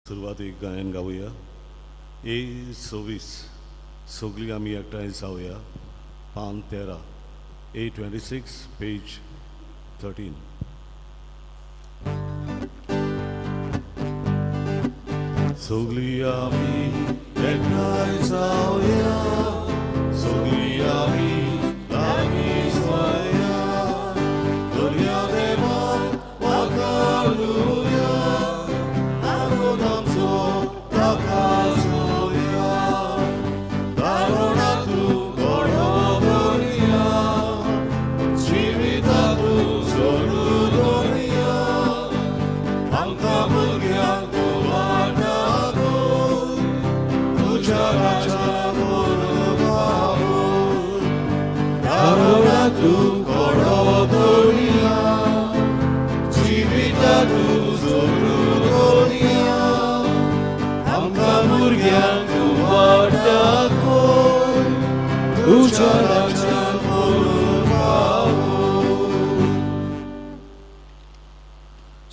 सुरुवाती गायन गाऊया. A26 सगळी आम्ही एकठांय जाऊया. पान 13 A26 पेज 13. सगळी आम्ही एकठांय जाऊया, सगळी आम्ही लागीं जाऊया, दर्या देवाक वाखाणुया, आगोन आमचो ताका जोडया, दारोणातूं घोडो धरुया, जिवितातूं सोडूं धरुया, आमकां भुरग्यांक tu corodonia, civitatum soludonia, amca murgiancu vardacoi, ucaracan polumavoi.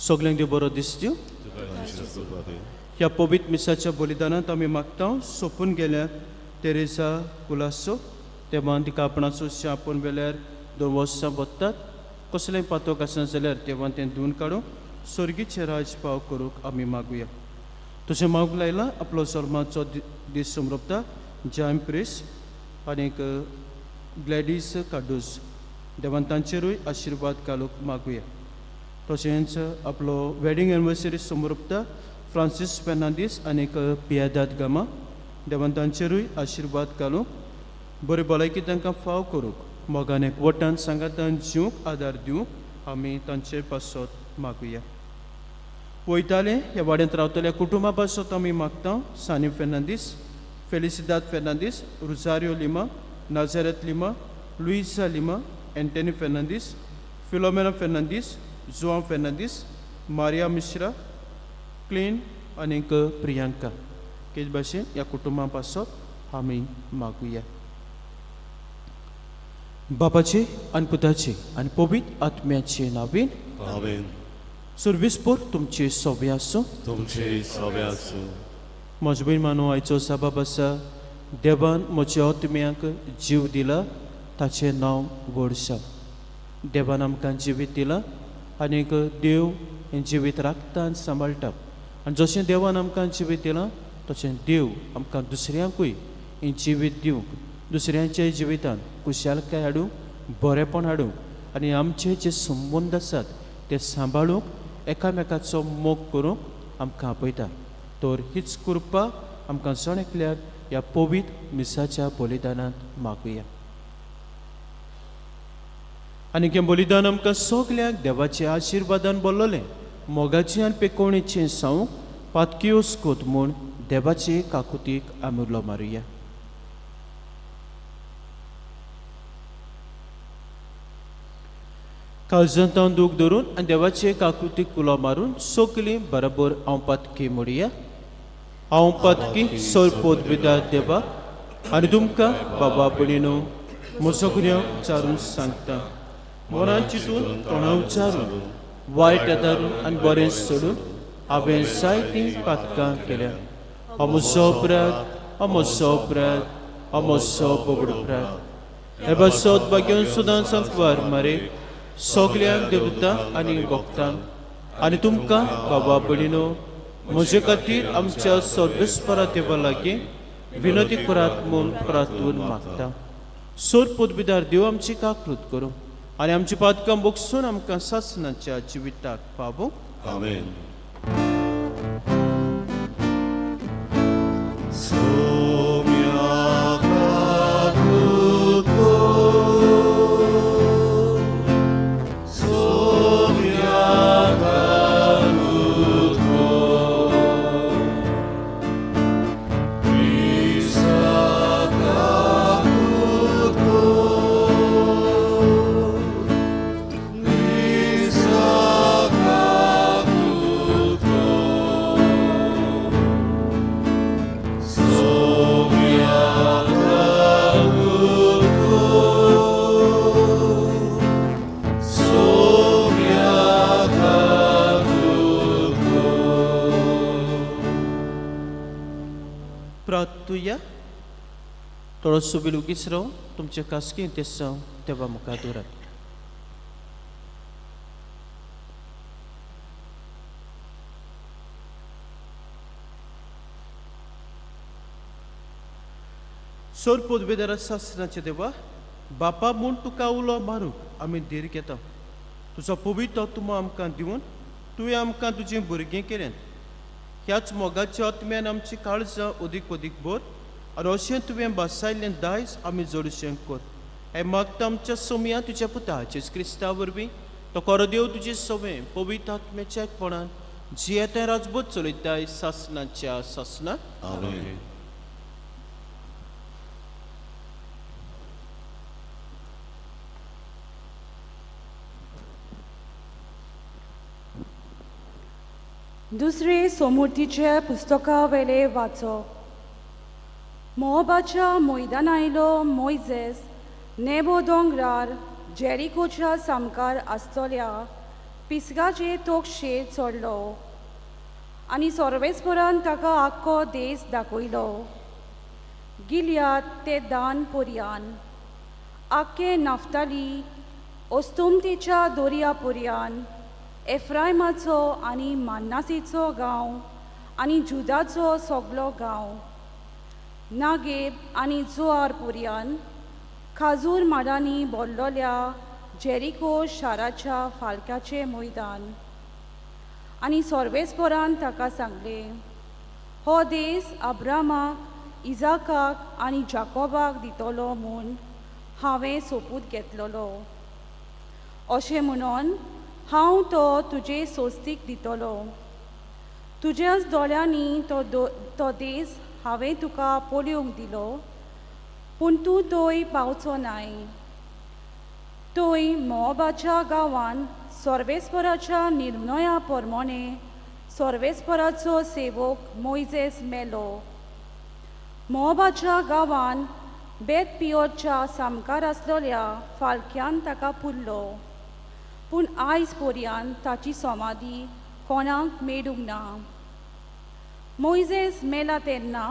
सगळ्यांक देव बरो दीस दिवं. ह्या पवित्र मिसाच्या बलिदानांत आमी मागता सोपून गेल्यार तेरेसा कुलासो तेव्हा तिका आपणाचो शापून वेल्यार 2 वर्सां बसतात. कसलेंय पातोक आसा जाल्यार तेव्हा तें धुवन काडून सर्गीचे राज पाव करूंक आमी मागुया. तशें मागूंक लायला आपलो जल्माचो दीस समरपता जायम प्रेस आनीक ग्लॅडीस काडूस देवान तांचेरूय आशिर्वाद घालूंक मागुया. तशेंच आपलो वेडिंग एनिवर्सरी समरपता फ्रांसीस फेर्नांदीस आनीक पियादाद गामा देवान तांचेरूय आशिर्वाद घालूंक बरे भलायकी तांकां फाव करूंक मोगान एकवटान सांगातान जिवंक आदार दिवंक आमी तांचे पासत मागुया. वयताले ह्या वाड्यांत रावतल्या कुटुंबा पासत आमी मागता सानी फेर्नांदीस, फेलिसिदाद फेर्नांदीस, रुजारियो लिमा, नाझारेत लिमा, लुइसा लिमा, एंटनी फेर्नांदीस, फिलोमेना फेर्नांदीस, जुआंव फेर्नांदीस, मारिया मिश्रा, क्लीन आनीक प्रियांका. तेच भाशेन ह्या कुटुंबा पासत आमी मागुया. बापाचे आनी पुताचे आनी पवित्र आत्म्याचे नांवेन आमेन. सर्विस्पोर तुमचे सव्या आसूं. तुमचे सव्या आसूं. म्हजो बहीण मानू आयचो साबाब आसा. देवान म्हज्या आत्म्याक जीव दिला, ताचें नांव व्हड जावं. देवान आमकां जिवीत दिलां आनीक देव हें जिवीत राखता आनी सांबाळटा. आनी जशें देवान आमकां जिवीत दिलां तशें देव आमकां दुसऱ्यांकूय हें जिवीत दिवंक, दुसऱ्यांच्या जिवितांत खुशालकाय हाडूंक, बरेपण हाडूंक आनी आमचे जे संबंद आसात ते सांबाळूंक, एकामेकाचो मोग करूंक आमकां आपयता. तर हीच कृपा आमकां जण एकल्याक ह्या पवित्र मिसाच्या बलिदानांत मागुया. आनी हें बलिदान आमकां सगल्यांक देवाच्या आशिर्वादान भरलेलें, मोगाचें आनी पेकोवणेचें जावंक पातकियोस कोत म्हूण देवाचे काकुतीक आमी उलो मारुया. काळजांत दूख धरून आनी देवाचे काकुतीक उलो मारून सगलीं बरोबर हांव पातकी म्हणुया. हांव पातकी सोरपोत विदा देवा आनी तुमकां बाबा भयणीनो म्हजो गुन्यांव विचारून सांगता. मनांत चिंतून तोंडां विचारून वायट आदारून आनी बरें सोडून हांवें जायतीं पातकां केल्या. हांव म्हजो अपराध, हांव म्हजो अपराध, हांव म्हजो बोबड अपराध. हे बसत बागेवन सुद्दां सांगवार मारे सगल्यांक देवता आनी भक्तांक आनी तुमकां बाबा भयणीनो म्हजे खातीर आमच्या सर्वेस्परा देवा लागीं विनती करात म्हूण प्रार्थून मागता. सोर पोदविदार देव आमची काकृत करूं आनी आमची पातकां बोगसून आमकां सासणाच्या जिविताक पावूं. आमेन. So करूया थोडं सुबील उगीच राहू तुमचे कासकी ते सव तेव्हा मुका दुरात सोर पदवीदारा शास्त्राचे देवा बापा म्हूण तुका उलो मारूंक आमी धीर घेता तुजो पवित्र आत्मो आमकां दिवन तुवें आमकां तुजें भुरगें केलें ह्याच मोगाच्या आत्म्यान आमची काळजां अदीक अदीक भर आनी अशें तुवें बसायल्लें दायज आमी जोडशें कर हें मागता आमच्या सोमया तुज्या पुता जेजू क्रिस्ता वरवीं तो कोरदेव तुजे सवें पवित्र आत्म्याच्या एकपणान जियेतें राजभोग चलयताय सासणाच्या सासणाक आमेन. दुसरे सोमुर्तीचे पुस्तका वेले वाचप मोहबाच्या मैदानायलो मोइजेस नेबो दोंगरार जेरिकोच्या सामकार आसतल्या पिसगाचे तोकशे चडलो आनी सोर्वेस्परान ताका आख्खो देस दाखयलो गिलियाद ते दान पर्यान आख्खे नाफ्ताली ओस्तुमतीच्या दोर्या पर्यान एफ्रायमाचो आनी मान्नासीचो गांव आनी जुदाचो सगलो गांव नागेब आनी जोआर पर्यान खाजूर माडांनी भरलोल्या जेरिको शाराच्या फालक्याचे मैदान आनी सोर्वेस्परान ताका सांगलें हो देस अब्रामाक इजाकाक आनी जाकोबाक दितलो म्हूण हांवें सोपूत घेतलोलो अशें म्हणून हांव तो तुजे सोस्तीक दितलो तुज्याच दोळ्यांनी तो देस हांवें तुका पळोवंक दिलो पूण तूं थंय पावचो नाय थंय मोवाबाच्या गांवांत सोर्वेस्पराच्या निर्णया प्रमाणे सोर्वेस्पराचो सेवक मोइजेस मेलो मोवाबाच्या गांवांत बेत पियोरच्या सामकार आसलेल्या फालक्यान ताका पुरलो पूण आयज पर्यंत ताची समाधी कोणाक मेळूंक ना मोइजेस मेला तेन्ना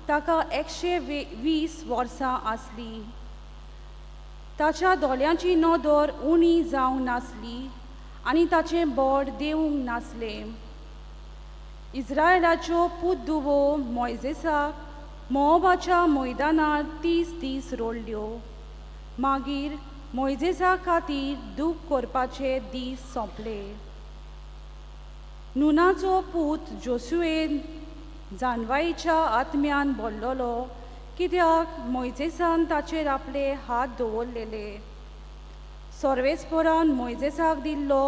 ताका 120 वर्सां आसली ताच्या दोळ्यांची नदर उणी जावंक नासली आनी ताचें बोड देंवूंक नासलें इस्रायेलाच्यो पुतधुवो मोइजेसाक मोवाबाच्या मैदानार 30 दीस रोळल्यो मागीर मोइजेसा खातीर दूख करपाचे दीस सोंपले नुनाचो पूत जोसुएन जानवाईच्या आत्म्यान भरलोलो कित्याक मोइजेसान ताचेर आपले हात दवरलेले सोर्वेस्परान मोइजेसाक दिल्लो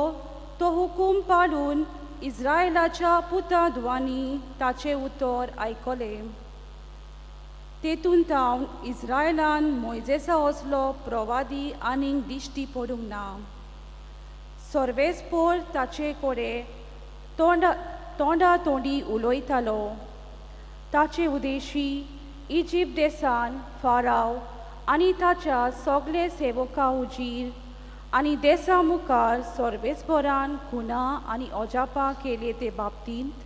तो हुकूम पाळून इस्रायेलाच्या पुताधुवांनी ताचें उतर आयकलें तेतून तावन इस्रायेलान मोइजेसा असलो प्रवादी आनीक दिश्टी पडूंक ना सोर्वेस्पोर ताचे कडेन तोंडा तोंडी उलयतालो ताचे उदेशी इजिप्त देसान फाराव आनी ताच्या सगळे सेवकां हुजीर आनी देसा मुखार सोर्वेस्पोरान खुनां आनी अजापां केले ते बाबतींत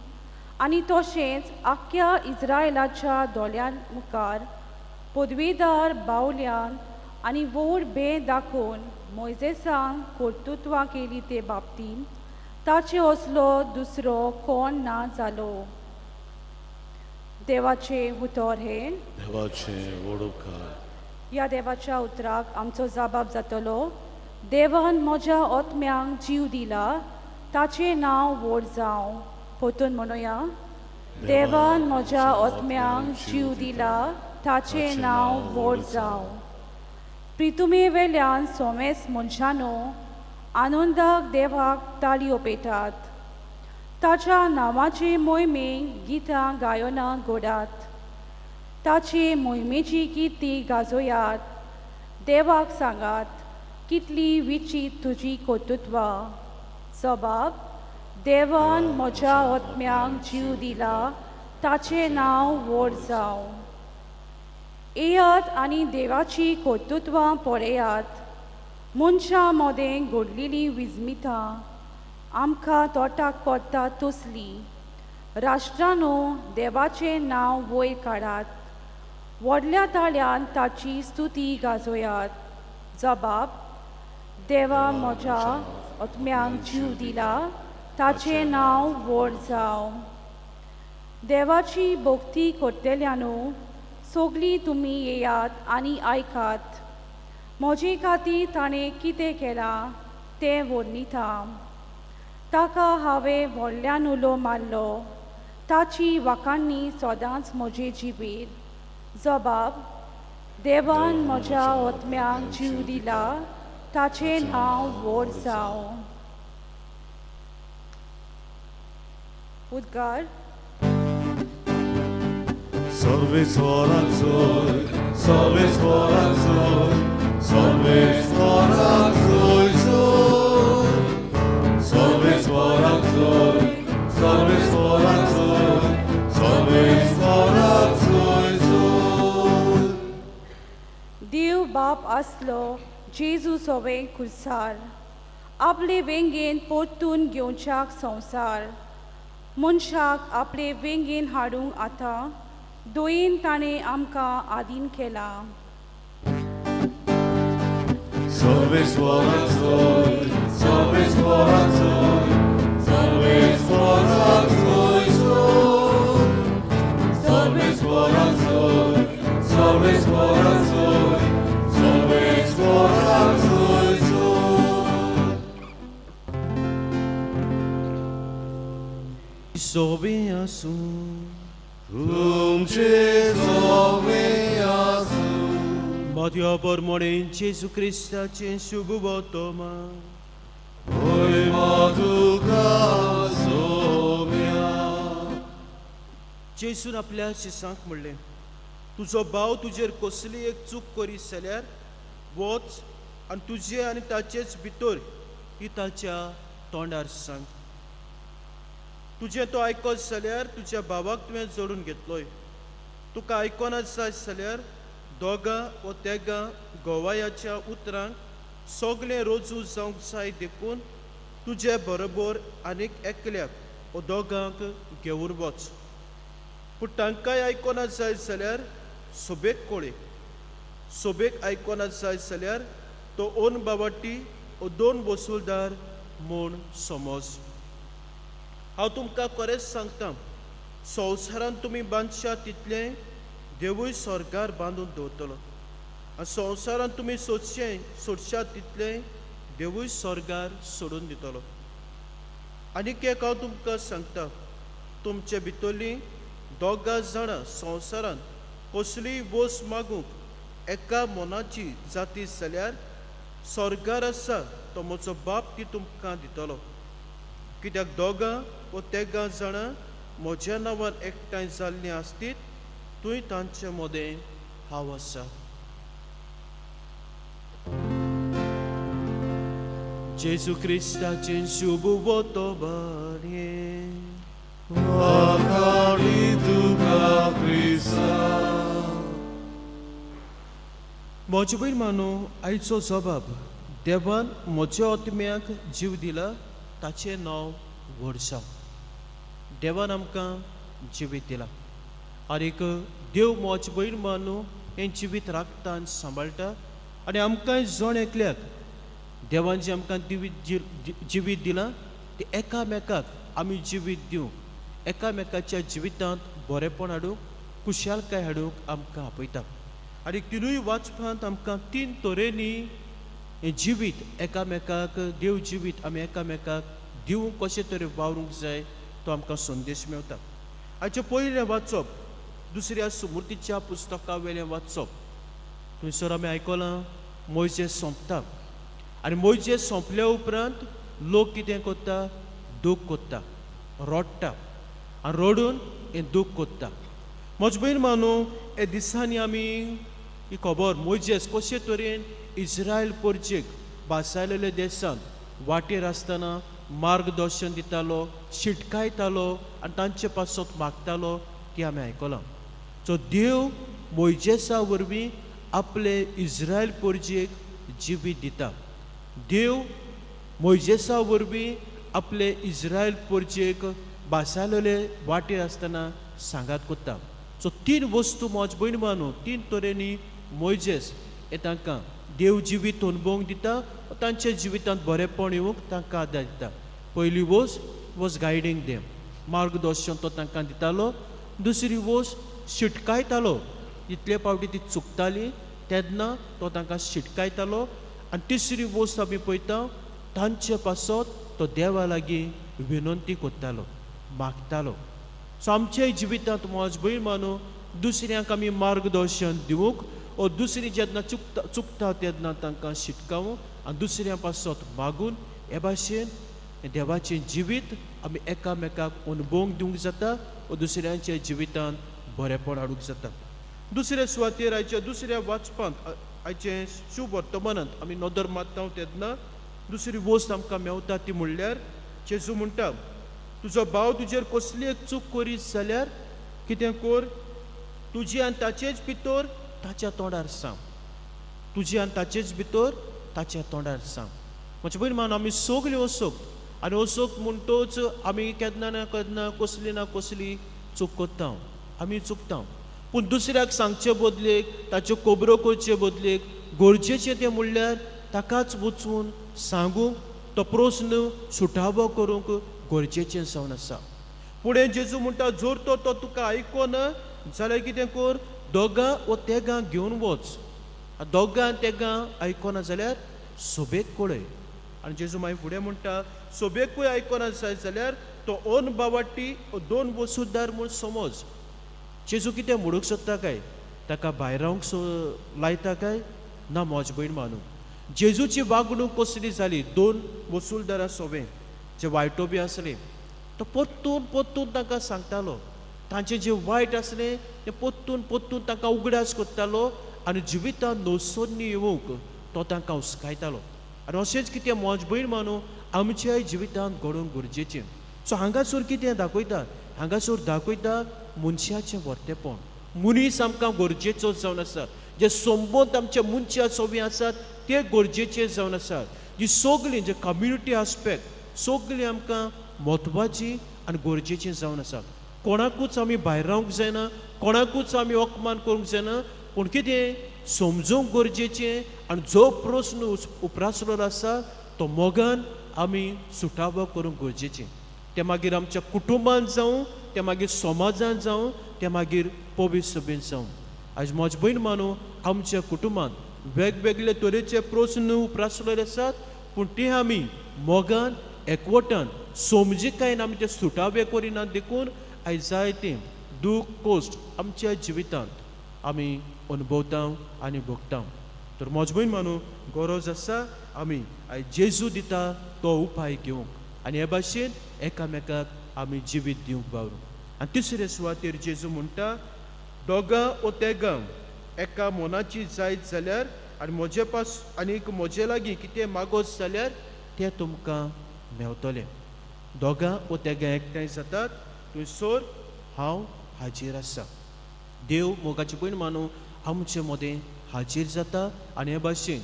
आनी तशेंच आख्ख्या इस्रायेलाच्या दोळ्यां मुखार पदवीदार बावल्यान आनी व्हड बे दाखोवन मोइजेसांक कर्तुत्वां केली ते बाबतींत ताचे असलो दुसरो कोण ना जालो देवाचे उतर हे देवाचे वडोवकार. ह्या देवाच्या उतराक आमचो जबाब जातलो देवान म्हज्या आत्म्यांक जीव दिला ताचें नांव व्हड जावं पोतून म्हणुया देवान म्हज्या आत्म्यांक जीव दिला ताचें नांव व्हड जावं प्रितुमे वेल्यान सोमेस मनशानो आनंदाक देवाक ताळयो पेटात ताच्या नांवाचे मोहिमेक गितां गायनां घोडात ताचे मोहिमेची किर्ती गाजोयात देवाक सांगात कितली विचित तुजी कर्तुत्वां जबाब देवान म्हज्या आत्म्यांक जीव दिला ताचें नांव व्हड जावं येयात आनी देवाची कर्तुत्वां पळयात मनशां मदें घडलेलीं विजमितां आमकां तोटाक पडटा तसली राष्ट्रांनो देवाचें नांव वयर काडात व्हडल्या ताळ्यान ताची स्तुती गाजोयात. जबाब: देवा म्हज्या आत्म्यांक जीव दिला, ताचें नांव व्हड जावं. देवाची भक्ती करतल्यांनो, सगळीं तुमी येयात आनी आयकात. म्हजे खातीर ताणें कितें केलां तें वर्णिता. ताका हांवें व्हडल्यान उलो मारलो, ताची वाखाणणी सदांच म्हजे जिबेर. जबाब: देवान म्हज्या आत्म्यांक जीव दिला, ताचें नांव व्हड जावं. उद्गार. सर्वेश्वराक जोय, सर्वेश्वराक जोय, सर्वेश्वराक जोय जोय, सर्वेश्वराक जोय, सर्वेश्वराक जोय, सर्वेश्वराक जोय जोय. देव बाप आसलो, जेजू सवे खुर्सार, आपले वेंगेन परतून घेवच्याक संवसार. मनशाक आपले वेंगेन हाडूंक आतां, दोयेन ताणें आमकां आदीन केला. सर्वेश्वराक जोय, सर्वेश्वराक जोय, सर्वेश्वराक जोय जोय, सर्वेश्वराक जोय, सर्वेश्वराक जोय, सर्वेश्वराक जोय जोय. सोबे आसूं तुमचे सोबे आसूं. Matia pormone Gesù Cristaचे शुभ तोमा. होय तुका सोब्या. जेसून आपल्या शिसांक म्हणलें, तुजो भाव तुजेर कसली एक चूक करीत जाल्यार वच आनी तुजे आनी ताचेच भितर ही ताच्या तोंडार सांग. तुजें तो आयकत जाल्यार तुज्या भावाक तुवें जोडून घेतलोय. तुका आयकोनात जाय जाल्यार दोगां वा तेगां गोवायाच्या उतरांक सगळें रोजू जावंक जाय देखून तुजे बरोबर आनीक एकल्याक वा दोगांक घेवन वच. पूण तांकांय आयकोनात जाय जाल्यार सोबेक कोळेक. सोबेक आयकोनात जाय जाल्यार तो ओन बावाटी वा दोन वसूलदार म्हूण समज. हांव तुमकां खरेंच सांगता, संवसारांत तुमी बांदशा तितलें देवूय स्वर्गार बांदून दवरतलो, आनी संवसारांत तुमी सोडशा तितलें देवूय स्वर्गार सोडून दितलो. आनीक एक हांव तुमकां सांगता, तुमचे भितरलीं दोगां जाणां संवसारांत कसलीय वस्त मागूंक एका मोनाची जाती जाल्यार स्वर्गार आसा तो म्हजो बाप ती तुमकां दितलो. कित्याक दोगां वा तेगां जाणां म्हज्या नांवान एकठांय जाल्लीं आसतीत, तुंय तांचे मदें हांव आसा. जेजू क्रिस्ताचे शुभ तोबारे. वाखाणी तुका क्रिस्ता. म्हजे भयण मानू, आयचो जबाब: देवान म्हज्या आत्म्याक जीव दिला, ताचें नांव व्हड जावं. देवान आमकां जिवीत दिला आनीक देव म्हजे भयण मानू हें जिवीत राखता आनी सांबाळटा. आनी आमकांय जण एकल्याक देवान जें आमकां जिवीत दिलां तें एकामेकाक आमी जिवीत दिवंक, एकामेकाच्या जिवितांत बरेपण हाडूंक, खुशालकाय हाडूंक आमकां आपयता. आनी तिनूय वाचपांत आमकां तीन तरेनी हें जिवीत एकामेकाक देव जिवीत आमी एकामेकाक दिवंक कशे तरेन वावरूंक जाय तो आमकां संदेश मेळटा. हाचें पयलें वाचप दुसऱ्या सुमृतीच्या पुस्तका वेलें वाचप. थंयसर आमी आयकलां मोइजेस सोंपता आनी मोइजेस सोंपल्या उपरांत लोक कितें करता? दूख करता, रडटा आनी रडून हें दूख करता. म्हजे भयण मानू, हे दिसांनी आमी ही खबर मोइजेस कशे तरेन इस्रायल परजेक बासायलेल्या देशांत वाटेर आसतना मार्गदर्शन दितालो, शिटकायतालो आनी तांचे पासत मागतालो ती आमी आयकलां. सो देव मोइजेसा वरवीं आपले इस्रायल परजेक जिवीत दिता. देव मोइजेसा वरवीं आपले इस्रायल परजेक बासायलेले वाटेर आसतना सांगात करता. सो तीन वस्तू मोज भयण मानू तीन तरेनी मोयजेस हे तांकां देव जिवीत अनुभवंक दिता तांच्या जिवितांत बरेपण येवंक तांकां आदार दिता. पयली वॉज गायडींग देम, मार्गदर्शन तो तांकां दितालो. दुसरी शिटकायतालो, इतले फावटी ती चुकताली तेन्ना तो तांकां शिटकायतालो. आनी तिसरी वस्त आमी पळयता तांचे पासत तो देवा लागीं विनंती करतालो, मागतालो. सो आमच्याय जिवितांत मोज भयण मानू दुसऱ्यांक आमी मार्गदर्शन दिवंक ओ दुसरी जेन्ना चुकता तेन्ना तांकां शिटकावूंक आनी दुसऱ्यां पासत मागून हे भाशेन देवाचें जिवीत आमी एकामेकाक अनुभवंक दिवंक जाता ओ दुसऱ्यांच्या जिवितांत बरेपण हाडूंक जाता. दुसऱ्या सुवातेर आयच्या दुसऱ्या वाचपांत आयचे शुभ वर्तमानांत आमी नदर मारता तेन्ना दुसरी वस्त आमकां मेवता ती म्हणल्यार जेजू म्हणटा तुजो भाव तुजेर कसली एक चूक करीत जाल्यार कितें कर, तुजी आनी ताचेच भितर ताच्या तोंडार सांग, तुजी आनी ताचेच भितर ताच्या तोंडार सांग. म्हणजे पयलीं मान आमी सगळीं वसोक आनी वसोक म्हणटोच आमी केन्ना ना केन्ना कसली ना कसली चूक करता, आमी चुकता. पूण दुसऱ्याक सांगचे बदलेक ताच्यो खबरो करचे बदलेक गरजेचें तें म्हणल्यार ताकाच वचून सांगूंक तो प्रस्न सुटावो करूंक गरजेचें जावन आसा. फुडें जेजू म्हणटा जर तो तुका आयकोना जाल्यार कितें कर, दोगां वो तेगां घेवन वच. दोगां तेगां आयकोना जाल्यार सोबेक कळय. आनी जेजू मागीर फुडें म्हणटा सोबेकूय आयकोना जाय जाल्यार तो ओन बावाटी दोन वसूदार म्हूण समज. जेजू कितें म्हणूंक सोदता काय, ताका भायर रावंक लायता काय ना. मोज भयण मानू जेजूची वागणूक कसली जाली, दोन वसूलदारां सोबे जे वायटो बी आसले तो परतून परतून तांकां सांगतालो, तांचें जें वायट आसलें तें परतून परतून तांकां उगडास करतालो आनी जिवितांत नवसोन्नी येवंक तो तांकां हुस्कायतालो. आनी अशेंच कितें मोज भयण मानू आमच्याय जिवितांत घडोवंक गरजेचें. सो हांगासर कितें दाखयता, हांगासर दाखयता मनशाचें वर्तेपण. मनीस आमकां गरजेचो जावन आसा, जे संबंद आमच्या मनशा सोबी आसात ते गरजेचे जावन आसात. जी सगळीं जे कम्युनिटी आस्पेक्ट सगळीं आमकां म्हत्वाची आनी गरजेचीं जावन आसा. कोणाकूच आमी भायर रावंक जायना, कोणाकूच आमी अपमान करूंक जायना, पूण कितें समजूंक गरजेचें. आनी जो प्रस्न उपरासलो आसा तो मोगान आमी सुटावो करूंक गरजेचें. तें मागीर आमच्या कुटुंबांत जावं, तें मागीर समाजांत जावं, तें मागीर पवित्र सभेंत जावं. आयज म्हजे भयण मानू आमच्या कुटुंबांत वेगवेगळे तरेचे प्रस्न उपरासलेले आसात, पूण ते आमी मोगान एकवटान समजिकायेन आमी ते सुटावे करिनात देखून आयज जायते दूख कोश्ट आमच्या जिवितांत आमी अनुभवता आनी भोगता. तर म्हजे भयण मानू गरज आसा आमी आयज जेजू दिता तो उपाय घेवंक आनी हे भाशेन एकामेकाक आमी जिवीत दिवंक वावरूंक. आनी तिसरे सुवातेर जेजू म्हणटा दोगां वो तेगां एका मनाची जायत जाल्यार आनी म्हजे पास आनीक म्हजे लागीं कितें मागोस जाल्यार तें तुमकां मेवतलें. दोगां वो तेगां एकठांय जातात थंयसर हांव हाजीर आसा. देव मोगाचे भयण मानू आमचे मदें हाजीर जाता आनी हे भाशेन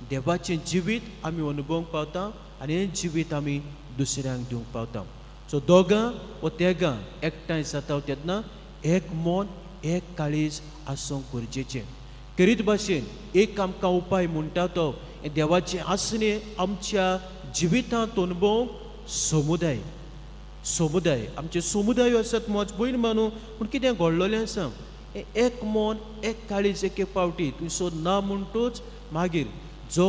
देवाचें जिवीत आमी अनुभवंक पावता आनी हें जिवीत आमी दुसऱ्यांक दिवंक पावता. सो दोगां वो तेगां एकठांय जाता तेन्ना एक मन एक काळीज आसूंक गरजेचें. करीत भाशेन एक आमकां उपाय म्हणटा तो देवाचें आसणें आमच्या जिवितांत अनुभवंक समुदाय. समुदाय आमचे समुदाय आसात म्हजे भयण मानू, पूण कितें घडलेलें आसा एक मन एक काळीज एक एक फावटी थंयसर ना म्हणटूच मागीर जो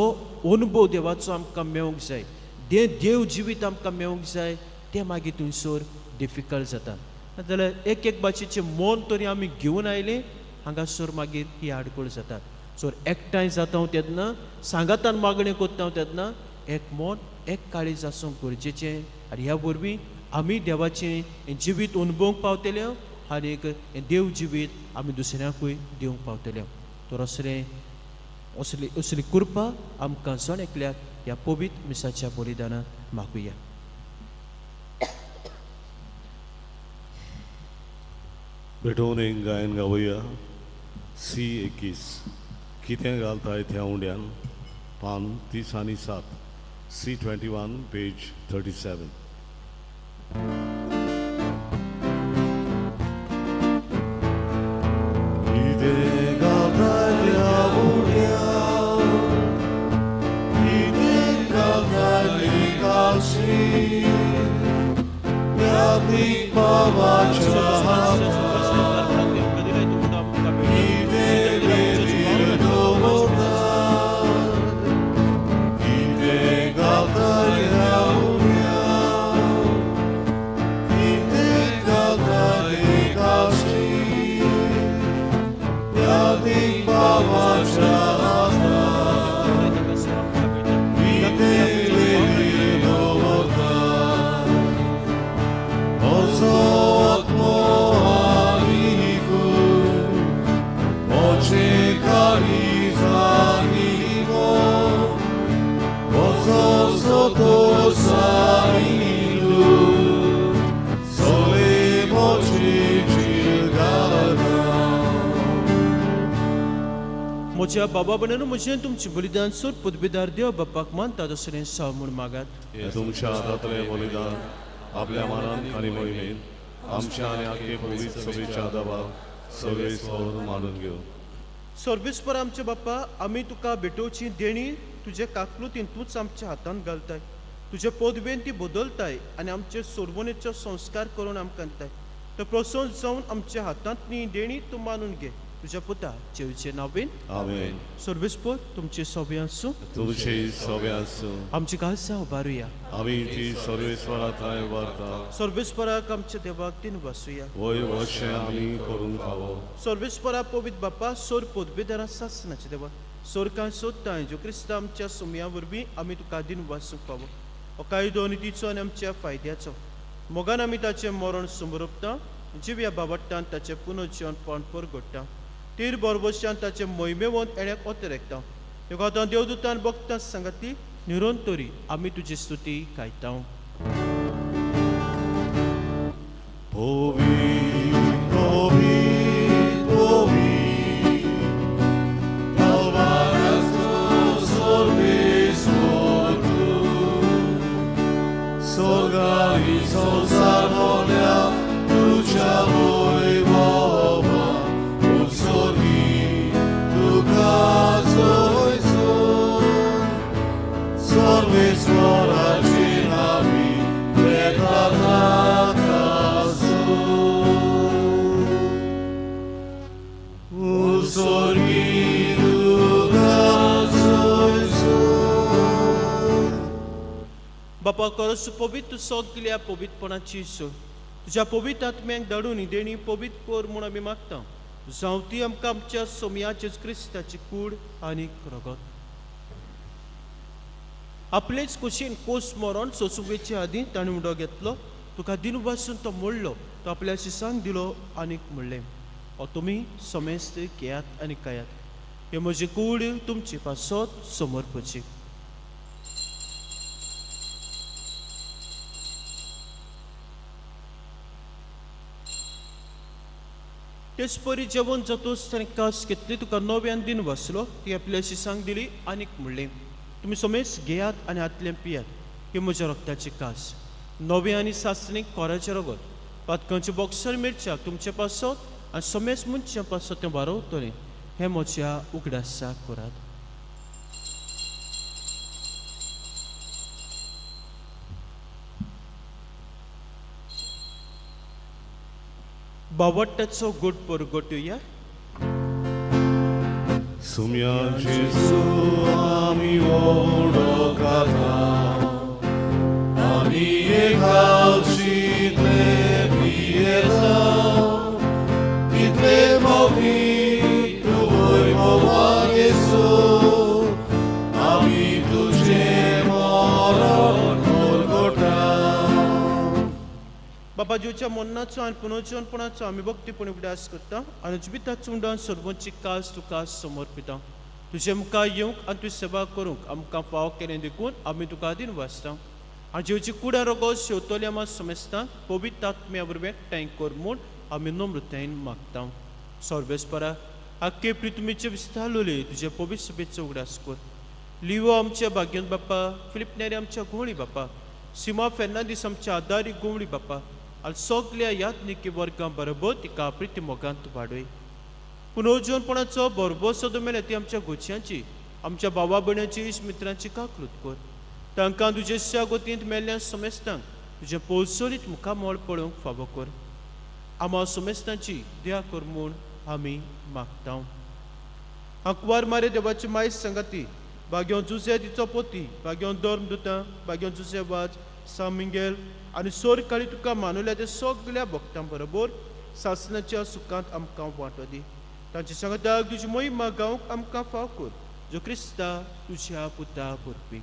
अनुभव देवाचो आमकां मेवंक जाय, देव जिवीत आमकां मेवंक जाय तें मागीर थंयसर डिफिकल्ट जाता. नाजाल्यार एक एक भाशेचें मन तरी आमी घेवन आयलें हांगासर मागीर ही आडखळ जातात. सो एकठांय जाता तेन्ना सांगातान मागणें करता तेन्ना एक मन एक काळीज आसूंक गरजेचें. आनी ह्या वरवीं आमी देवाचें जिवीत अनुभवंक पावतले आनी एक देव जिवीत आमी दुसऱ्यांकूय दिवंक पावतले. तर असली कृपा आमकां जण एकल्याक ह्या पवित्र मिसाच्या बलिदानांत मागुया. भेटोवन एक गायन गावया. C21 कितें घालताय त्या उंड्यान पान 30 आनी 7 C21 पेज 37. यादी बाबाच्या म्हज्या बाबा बनेन म्हजें तुमचें बलिदान सोड पदवीदार देव बापाक मानता दसरें साव म्हूण मागात. हे तुमच्या हातांतलें बलिदान आपल्या मनान आनी मोहिमेन आमच्या आनी आख्खे पवित्र सभेच्या आदाराक सगळे स्वर मानून घेव. सर्वेस्पर आमचे बाप्पा, आमी तुका भेटोवची देणी तुजे काकलूतीन तूंच आमच्या हातांत घालताय. तुजे पदवेन ती बदलताय आनी आमचे सोडवणेचो संस्कार करून आमकां दिताय. तो प्रसन्न जावन आमच्या हातांतली देणी तूं मानून घे. तुज्या पुता जेवचे नांवेन आमेन. सर्वेस्पर तुमचे सभे आसूं. तुमचे सभे आसूं. आमची काळजां उबारुया. आमी ती सर्वेस्वरा थंय व्हरता. सर्वेस्पराक आमच्या देवाक दिन वासुया. वय वर्षे आमी करून खावो. सर्वेस्परा पवित्र बाप्पा, सोर पदवेदारा सासनाचे देवा, सोर कांय सोदता जो क्रिस्त आमच्या सुमया वरवीं आमी तुका दिन वासूंक पावो. हो कायदो नितीचो आनी आमच्या फायद्याचो. मोगान आमी ताचें मरण समरपता. जिव्या बाबट्टान ताचें पुनर्जीवन पणपर घडटा. तीर बरोबरच्यान ताचें मोहिमेवंत येण्याक ओतरेकता. ह्यो देवदूतान भक्तां सांगाती निरंतरी आमी तुजी स्तुती गायता. बापा, खरोच पवित्र सगल्या पवित्रपणाची सोय तुज्या पवित्र आत्म्याक धाडून ही देणी पवित्र कर म्हूण आमी मागता. जावं ती आमकां आमच्या सोमयाचे क्रिस्ताची कूड आनी रगत. आपलेच कुशीन कोस मरण सोंसुवेचे आदीं ताणें उडो घेतलो. तुका दिन वासून तो मोडलो. तो आपल्या शिसांक दिलो आनीक म्हणलें, हो तुमी समेस्त घेयात आनी खायात. हे म्हजी कूड तुमचे पासत समर्पची. तेच परी जेवण जातोच ताणें कास घेतली. तुका नव्यान दिन वाचलो. ती आपल्या शिसांक दिली आनीक म्हणलें, तुमी समेस्त घेयात आनी हातलें पियात. ही म्हज्या रक्ताची कास, नवे आनी सासणीक कोराचें रगत. पातकांच्या बॉक्सार मिरच्याक तुमचे पासत आनी समेस्त मनशां पासत तें वारवतलें. हें म्हज्या उगडासा करात. बावट्टाचो गोड परगटुया. सुमया जेसू आमी वळखता. आमी एकाची पियेता. कितले मोगी तू वैभवान येसू. आमी तुजें मरण परगटा. बाबा, जेवच्या मरणाचो आनी पुनर्जीवनपणाचो आमी भक्तीपणी उगडास करता आनी जिविताचो उंडाण सर्वांची कास तुका समर्पिता. तुजे मुखार येवंक आनी तुजी सेवा करूंक आमकां फाव केलें देखून आमी तुका आदीन वाचता. आनी जेवची कुडा रगत शेवतली आमी समेस्तान पवित्र आत्म्या वरवीं एकठांय कर म्हूण आमी नम्रतायेन मागता. सर्वेस्परा, आख्खे पृथ्वीचे विस्तारलोले तुजे पवित्र सभेचो उगडास कर. लिवो आमच्या भाग्यवंत बाप्पा, फिलिपनेरी आमच्या घोवळी बाप्पा, सिमा फेर्नांदीस आमच्या आदारी घोवळी बाप्पा, आनी सगल्या यात्निकी वर्गां बरोबर तिका प्रिती मोगांत वाडय. पुनर्जीवनपणाचो बरोबर सदो मेळ्ळ्या ती आमच्या गोचयांची, आमच्या भावा भयणांची इश्ट मित्रांची काकलूत कर. तांकां तुजे शागोतींत मेल्ल्या समेस्तांक तुझे पोलसोलीत मुखामोळ पळोवंक फावो कर आमा सुमेस्तांची दया कर म्हूण आमी मागता अंकवार मारे देवाची मायज संगती भाग्यो जुसे तिचो पोती भाग्यो धर्मदुतां भाग्यो जुसे वाज सामिंगेल आनी सोर काळी तुका मानुल्या त्या सगळ्या भक्तां बरोबर सासणाच्या सुखांत आमकां वांटो दी तांचे संगताक तुजी मोहिमा गावंक आमकां फाव कर जो क्रिस्ता तुज्या पुता परपी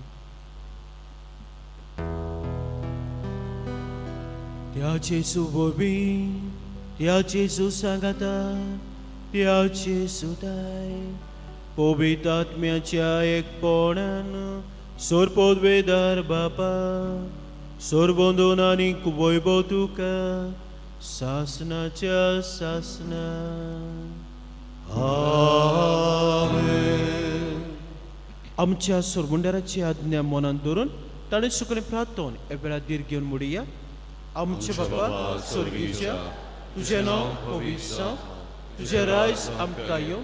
त्या जेसू वरवी त्या जेसू सांगाता त्या जेसू दाय पवित्र आत्म्याच्या एकपणान सोर पदवेदार बापा सोर बंधून आनी वैभव तुका सासनाच्या सासना आमच्या सोरमुंडाराची आज्ञा मनान दवरून ताणें सुकलें प्रार्थोन हे वेळार दीर घेवन मुडया आमचे बाबा स्वर्गीच्या तुझें नांव पवित्र जावं तुझें रायज आमकां येवं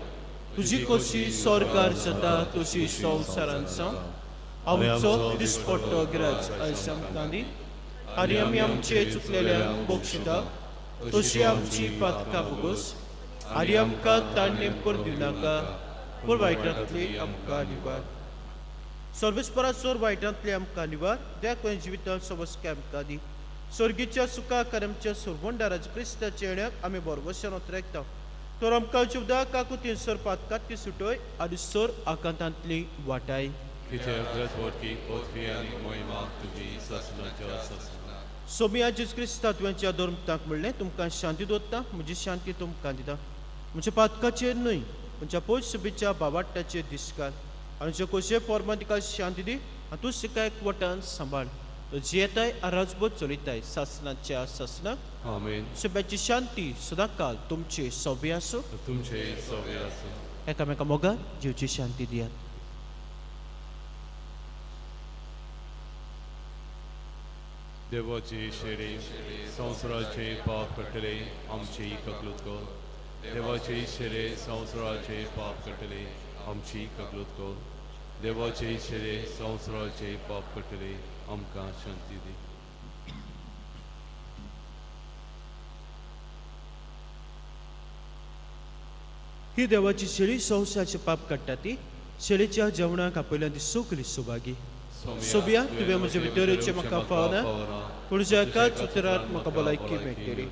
तुजी कशी सरकार जाता तशी संवसारांत जावं आमचो दिसपट्टो गिराज आयज आमकां दी आनी आमी आमचे चुकलेल्यांक बक्षिता तशी आमची पातकां भोगोस आनी आमकां ताणें पर दिनाका पूण वायटांतली आमकां निवार सर्वेस्पराचोर वायटांतली आमकां निवार त्या कोण जिवितांत समस्या आमकां दी स्वर्गीच्या सुखाक आनी आमच्या सुरवंडाराच्या क्रिस्ताच्या येण्याक आमी बरोबरच्यान उतरायता तर आमकां जिवदा काकुतीन सर पातकांतली सुटोय आनी सर आकांतांतली वाटाय सोमी आजीस क्रिस्ता तुवेंच्या धर्मतांक म्हणलें तुमकां शांती दवरता म्हजी शांती तुमकां दिता म्हणजे पातकाचेर न्हय म्हणजे पोच सुबेच्या बावाटाचेर दिसकाल आनी जे कशे पोरमां तिका शांती दी आनी तूं सिका एकवटान सांबाळ जियेताय आराजबोध चलयताय सासनाच्या सासनाक आमेन सुब्याची शांती सदांकाल तुमचे सव्य आसूं तुमचे सव्य आसूं एकामेका मोगान जीवची शांती दियात देवाची शेरे संवसाराचे पाप कटले आमची ककलूत कर देवाचे शेरे संवसाराचे पाप कटले आमची ककलूत कर देवाचे शेरे संवसाराचे पाप कटले आमकां शांती दी ही देवाची शेळी संवसाराचे पाप काडटा ती शेळीच्या जेवणाक आपयल्यान ती सगळी सुभागी सोबिया तुवें म्हजे भितरेचे म्हाका फावना पूण ज्या एकाच उतरांत म्हाका भलायकी मेळटली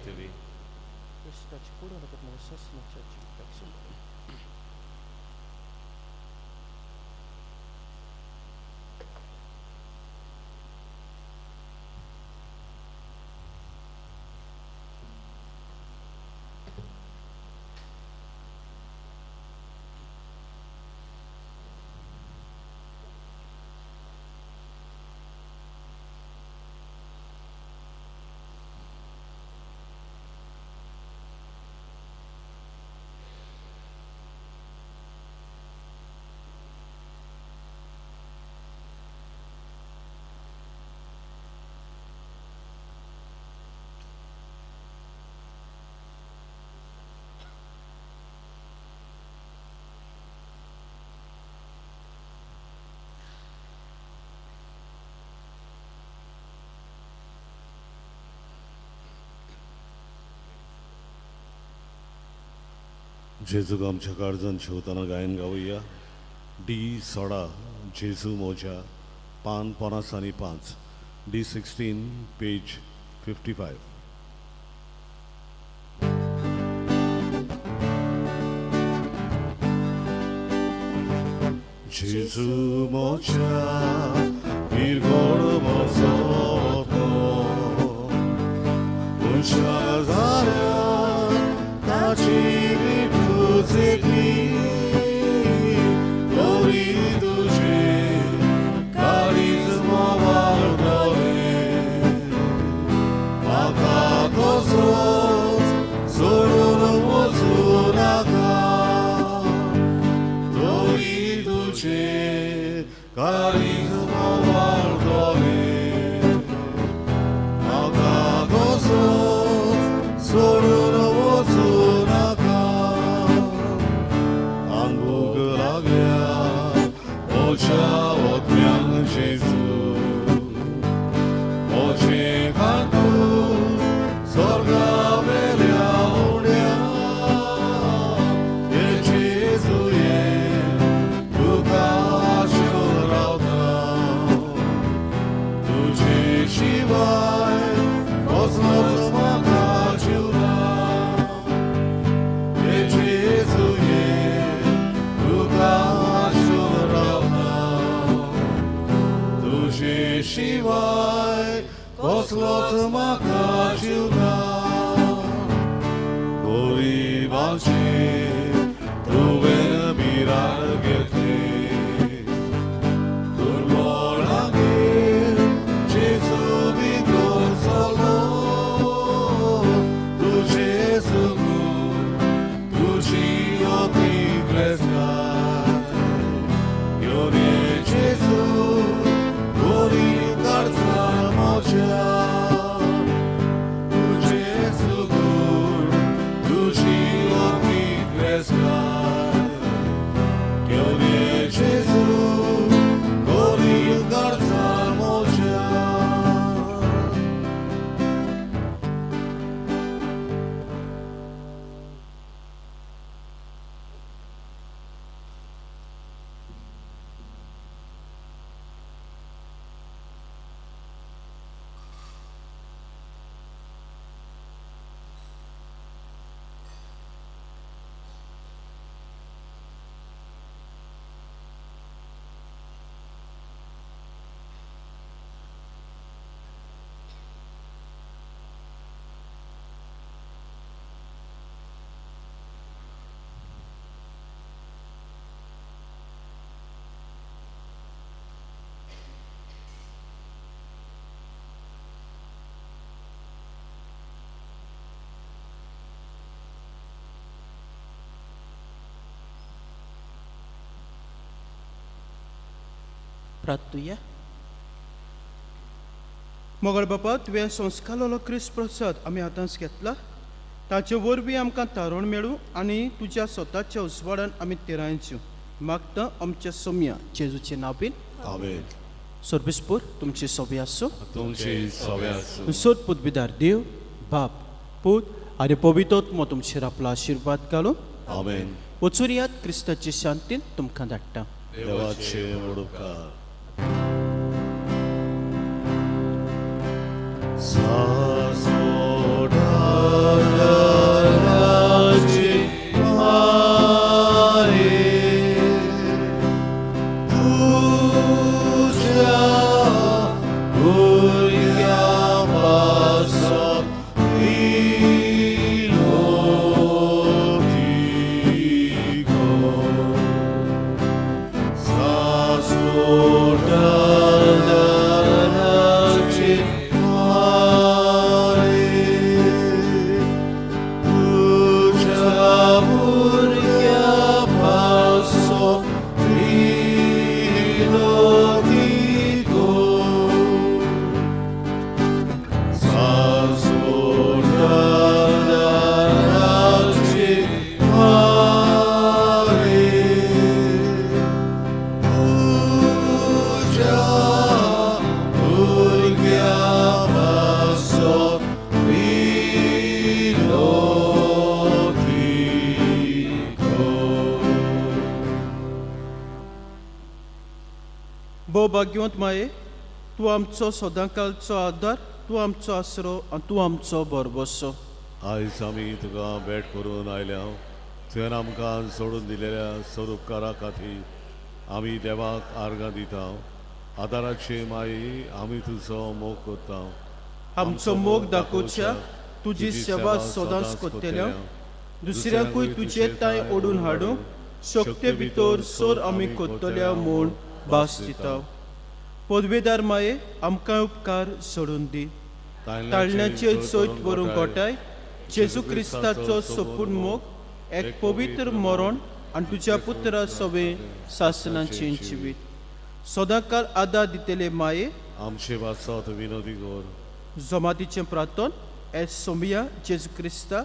जेजूक आमच्या काळजान शिवताना गायन गावया D16 जेजू मोजा पान 50 आणि 5 D16 पेज 55 जेजू मोजा wirgol mocno uszazania na ciebie puzykli goli duszy karizmo wardoli a kako srod zororo mozunaka goli duszy karizmo wardoli a kako srod zororo mozunaka प्रार्थूया. मोगळ बापा, तुवें संस्कारलो क्रिस्त प्रसाद आमी आतांच घेतला. ताचे वरवीं आमकां तारण मेळूं आनी तुज्या स्वताच्या उजवाडान आमी तिरायच्यो. मागता आमच्या सोम्या जेजूचे नांवीन. आमेन. सर्वेस्पूर तुमची सोबी आसूं. तुमची सव्या सोद पुतबिदार देव, बाप, पूत आनी पवित्रोत्म तुमचेर आपलो आशिर्वाद घालून आमेन. वचून क्रिस्ताची शांतीन तुमकां धाडटा. देवाचे मोडुकार. भाग्यवंत माये, तूं आमचो सदांकाळचो आदार, तूं आमचो आसरो आनी तूं आमचो बरबसो. आयज आमी तुका भेट करून आयल्या. तुवें आमकां सोडून दिलेल्या सदुपकारा खातीर आमी देवाक आर्गां दिता. आदाराचे माई आमी तुजो मोग करता. आमचो मोग दाखोवच्या तुजी सेवा सदांच कोत्तेल्या. दुसऱ्यांकूय तुजे ताय ओडून हाडूं शक्ते भितर सोर आमी कोत्तल्या म्हूण भास दिता. पदवेदार माये, आमकां उपकार सोडून दी. ताळण्याचे सयत भरूंक गोठाय जेजू क्रिस्ताचो सोपून मोग एक पवित्र मरण आनी तुज्या पुत्रा सवे सासनाचें जिवीत. सदांकाळ आदार दितेले माये, आमचे वाचत विनोदी कर. जमातीचें प्रार्थन ए सोमिया जेजू क्रिस्ता,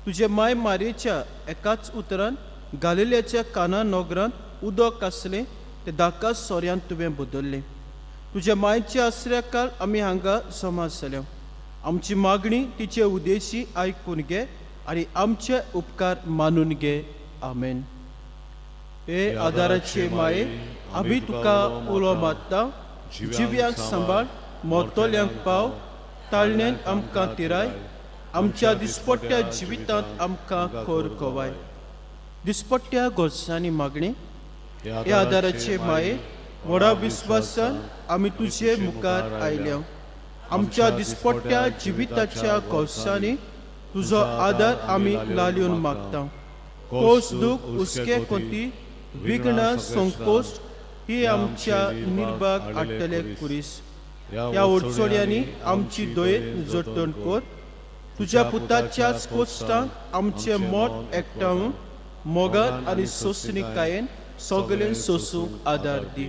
तुजे माय मारेच्या एकाच उतरान गालिल्याच्या काना नोगरांत उदक आसलें ते दाका सोऱ्यान तुवें बदल्लें. तुज्या मायच्या आसऱ्या काळ आमी हांगा जमा जाल्या. आमची मागणी तिचे उदेशी आयकून घे आनी आमचे उपकार मानून घे. आमेन. हे आदाराचे माये, आमी तुका उलो मारता. जिव्यांक सांबाळ, मोरतोल्यांक पाव, ताळणेंत आमकां तिराय, आमच्या दिसपट्ट्या जिवितांत आमकां खोर कोवाय. दिसपट्ट्या गोरसांनी मागणी. हे आदाराचे माये, व्हडा विस्वासान आमी तुजे मुखार आयल्या. आमच्या दिसपट्ट्या जिविताच्या गोरसांनी तुजो आदार आमी लालयून मागता. कोस दूख हुस्के कोती विघ्नां संकोच ही आमच्या निर्भाग हाडटले कुरीस. ह्या ओडचोड्यांनी आमची दोयेत जतन कर. तुज्या पुताच्याच कोश्टांक आमचे मोठ एकठांवून मोगान आनी सोंसणीकायेन सगळें सोसूंक आदार दी.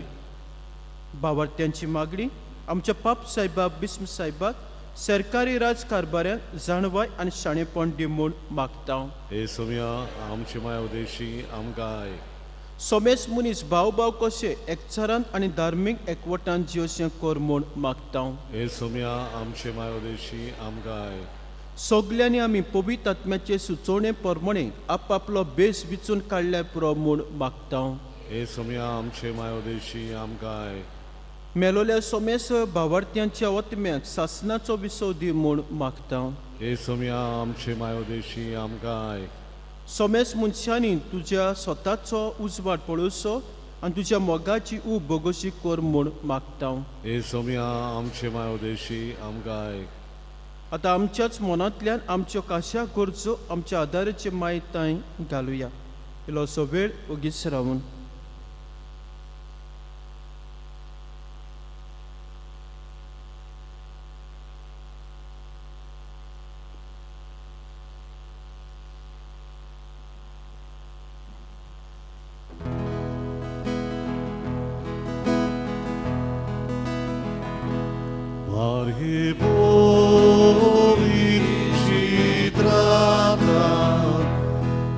भावार्थ्यांची मागणी. आमच्या पाप साहेबा बिस्म साहेबाक सरकारी राजकारभाऱ्यांक जाणवाय आनी शाणेपण दी म्हूण मागता. हे सोम्या आमचे माय उदेशी आमकां सोमेस मनीस भाव भाव कशे एकचारान आनी धार्मीक एकवटान जिवचें कर म्हूण मागता. हे सोम्या आमचे माय उदेशी आमकां सगल्यांनी आमी पवित्र आत्म्याचे सुचोवणे प्रमाणे आपआपलो बेस विचून काडल्या पुरो म्हूण मागता. हे सोम्या आमचे माय उदेशी आमकां मेलोल्या सोमेस भावार्थ्यांच्या वतम्याक सासनाचो विसव दी म्हूण मागता. हे सोम्या आमचे माय उदेशी आमकां सोमेस मनशांनी तुज्या स्वताचो उजवाड पळोवचो आनी तुज्या मोगाची ऊब बोगोशी कर म्हूण मागता. हे सोम्या आमचे माय उदेशी आमकां आतां आमच्याच मनांतल्यान आमच्यो काश्या गरजो आमच्या आदाराचे माय तांय घालुया. इल्लोसो वेळ ओगीच रावून. Marie povieści trata,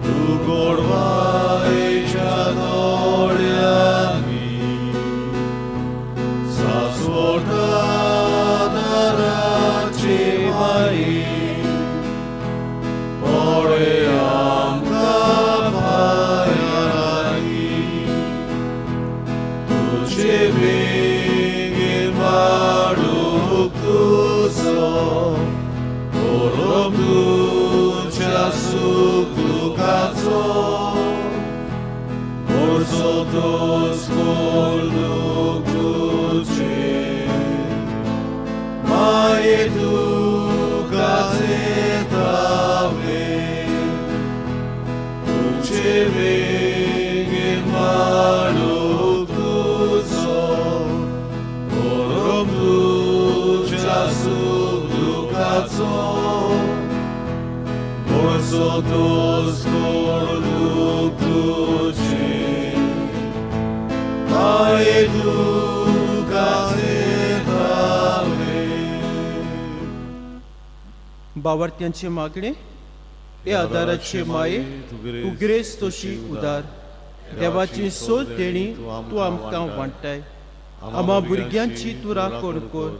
tu gorwajcia doliami, zasłodana racie mai, poream kapajani, tu ciebie Orzotos koluk duce, Maie tu gazetave, Duce veghe maluk duzo, Orom duce sub ducazo, Orzotos koluk duce, Maie tu gazetave. बावर्त्यांचे मागणे हे आदाराचे माये तू grace Toshi उदार देवाची सोद देणी तू आमकां वांटाय आमा भुरग्यांची तू राखण कर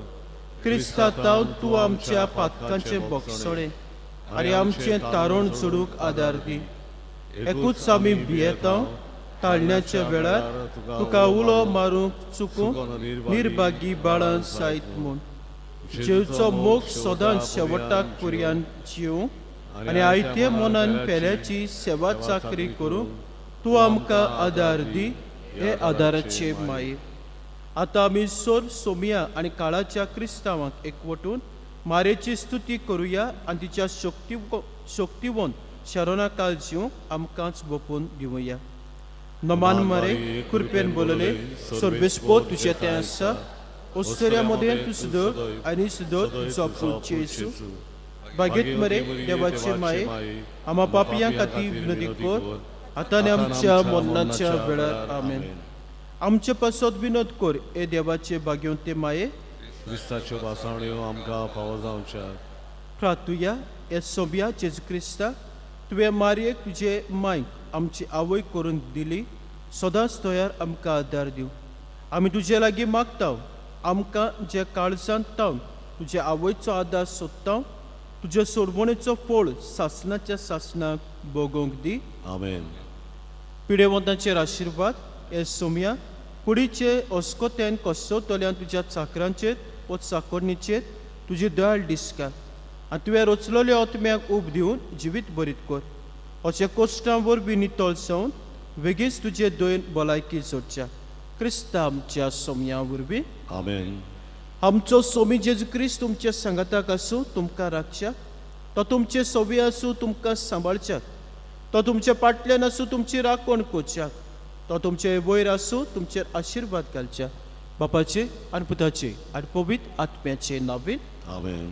क्रिस्तांव तू आमच्या पातकांचे बोगसळे आनी आमचे तारण चडूंक आदार दी एकूच आमी भियेता ताळण्याच्या वेळार तुका उलो मारूंक चुकूंक निर्भागी बाळां जायत म्हूण जेवचो मोग सदांच शेवटाक पर्यान जिवूं आनी आयते मनान पेल्याची सेवा चाकरी करूंक तूं आमकां आदार दी हे आदाराचे माये आतां आमी सोर सोमिया आनी काळाच्या क्रिस्तांवांक एकवटून मारेची स्तुती करुया आनी तिच्या शक्तिवंत शरणा काळ जिवंक आमकांच बोपून दिवया नमान मरे कृपेन बोलले सर्वेस्पो तुझे ते आसा ओस्तऱ्यामध्ये तू सुदर आणि सुदर तुझो पुढचे येसू बागेत मरे देवाचे माये आम्हा पापियां खातीर विनंती कर आतां आनी आमच्या मरणाच्या वेळार आमेन आमचे पासत विनोद कर ए देवाचे बागेवन ते माये क्रिस्ताच्यो पासावण्यो आमकां फावो जावच्या प्रार्थुया हे सोबिया जेजू क्रिस्ता तुवें मारयेक तुजे मांयक आमची आवय करून दिली सदांच तयार आमकां आदार दिव आमी तुजे लागीं मागता आमकां जे काळजांत तावन तुजे आवयचो आदार सोदता तुजे सोडवणेचो फळ सासणाच्या सासणाक भोगोंक दी आमेन पिडेवंतांचेर आशिर्वाद हे सोमिया कुडीचे अस्कोतेन कसोतल्यान तुज्या चाकरांचेर व चाकरणीचेर तुजी दयाळ दिसकात आनी तुवें रचलेल्या आत्म्याक उब दिवन जिवीत बरीत कर अशें कश्टां वरवीं नितळ जावन बेगीच तुजे दोन भलायकी जोडच्या क्रिस्ता आमच्या सोमया वरवीं आमेन आमचो सोमी जेजू क्रिस्त तुमच्या संगताक आसूं तुमकां राखच्या तो तुमचे सोबी आसूं तुमकां सांबाळच्याक तो तुमच्या फाटल्यान आसूं तुमची राखण करच्याक तो तुमचे वयर आसूं तुमचेर आशिर्वाद घालच्या बापाचे आनी पुताचे आनी पवित्र आत्म्याचे नांवेन आमेन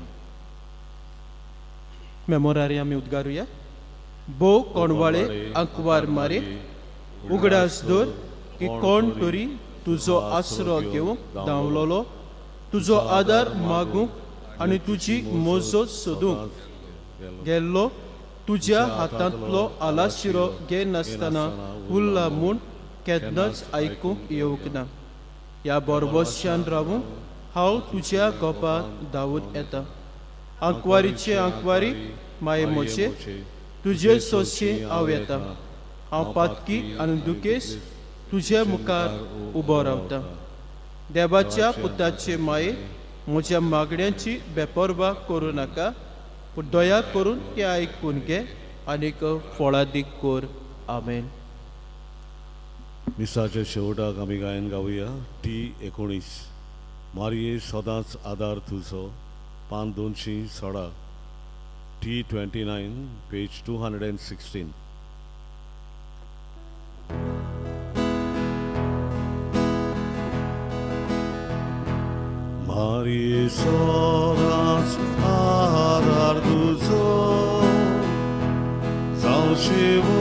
मेमोरारी आमी उद्गारुया भोव कोणवाळे आंकवार मारे उगडास दवर की कोण तरी तुजो आसरो घेवंक धांवलोलो तुजो आदार मागूंक आनी तुजी मोजो सोदूंक गेल्लो तुज्या हातांतलो आलाशिरो घे नासतना उरला म्हूण केन्नाच आयकूंक येवंक ना ह्या बोरबोश्यान रावूंक हांव तुज्या गोपांत धांवून येता आंकवारीचे आंकवारी माये मोचे तुजे सोशी हांव येता हांव पातकी आनी दुखेस तुजे मुखार उबो रावता देवाच्या पुताचे माये म्हज्या मागण्यांची बेपरवा करूं नाका पूण दया करून ते आयकून घे आनीक फळादीक कर आमेन मिसाच्या शेवटाक आमी गायन गावया T19 मारये सदांच आदार तुजो पान 216 T29 page 216 Marie sodans adar tuzo, Zaušivu